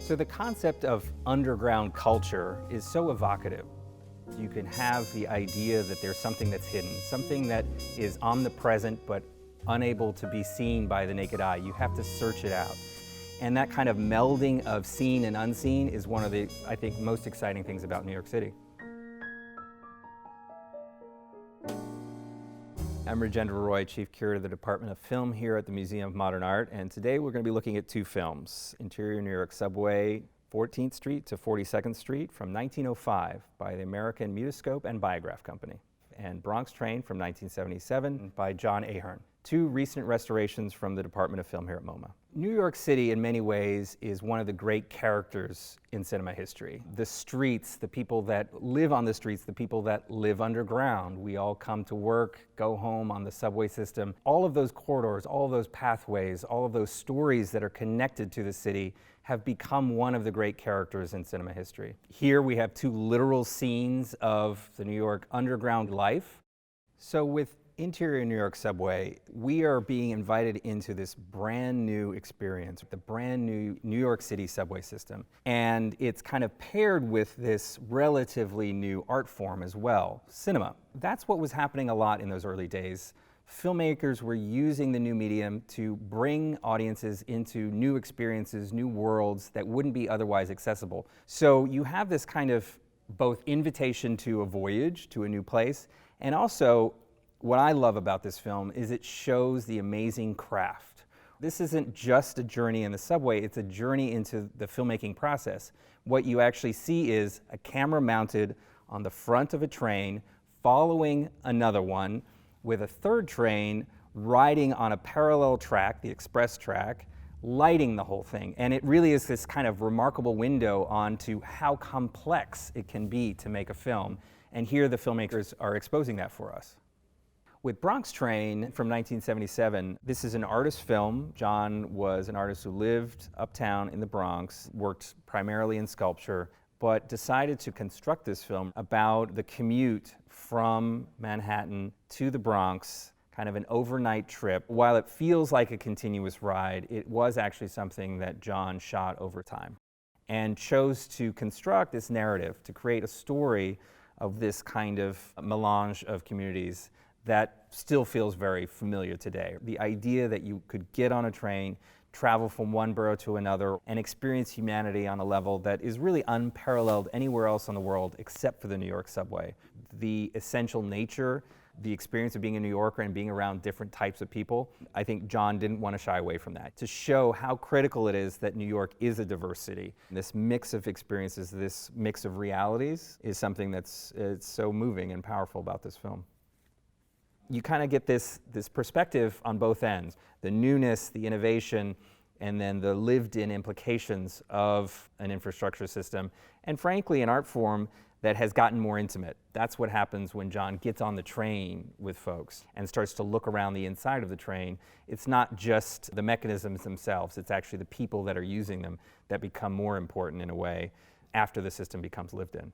So the concept of underground culture is so evocative. You can have the idea that there's something that's hidden, something that is omnipresent but unable to be seen by the naked eye. You have to search it out. And that kind of melding of seen and unseen is one of the, I think, most exciting things about New York City. I'm Rajendra Roy, Chief Curator of the Department of Film here at the Museum of Modern Art, and today we're going to be looking at two films, Interior New York Subway, 14th Street to 42nd Street from 1905 by the American Mutoscope and Biograph Company, and Bronx Train from 1977 by John Ahearn. Two recent restorations from the Department of Film here at MoMA. New York City, in many ways, is one of the great characters in cinema history. The streets, the people that live on the streets, the people that live underground. We all come to work, go home on the subway system. All of those corridors, all of those pathways, all of those stories that are connected to the city have become one of the great characters in cinema history. Here we have two literal scenes of the New York underground life. So with Interior New York Subway, we are being invited into this brand new experience, the brand new New York City subway system. And it's kind of paired with this relatively new art form as well, cinema. That's what was happening a lot in those early days. Filmmakers were using the new medium to bring audiences into new experiences, new worlds that wouldn't be otherwise accessible. So you have this kind of both invitation to a voyage to a new place, and also what I love about this film is it shows the amazing craft. This isn't just a journey in the subway, it's a journey into the filmmaking process. What you actually see is a camera mounted on the front of a train, following another one, with a third train riding on a parallel track, the express track, lighting the whole thing. And it really is this kind of remarkable window onto how complex it can be to make a film. And here the filmmakers are exposing that for us. With Bronx Train from 1977, this is an artist film. John was an artist who lived uptown in the Bronx, worked primarily in sculpture, but decided to construct this film about the commute from Manhattan to the Bronx, kind of an overnight trip. While it feels like a continuous ride, it was actually something that John shot over time and chose to construct this narrative, to create a story of this kind of melange of communities that still feels very familiar today. The idea that you could get on a train, travel from one borough to another, and experience humanity on a level that is really unparalleled anywhere else in the world except for the New York subway. The essential nature, the experience of being a New Yorker and being around different types of people, I think John didn't want to shy away from that. To show how critical it is that New York is a diverse city. This mix of experiences, this mix of realities is something that's so moving and powerful about this film. You kind of get this perspective on both ends, the newness, the innovation, and then the lived-in implications of an infrastructure system, and frankly, an art form that has gotten more intimate. That's what happens when John gets on the train with folks and starts to look around the inside of the train. It's not just the mechanisms themselves, it's actually the people that are using them that become more important in a way after the system becomes lived in.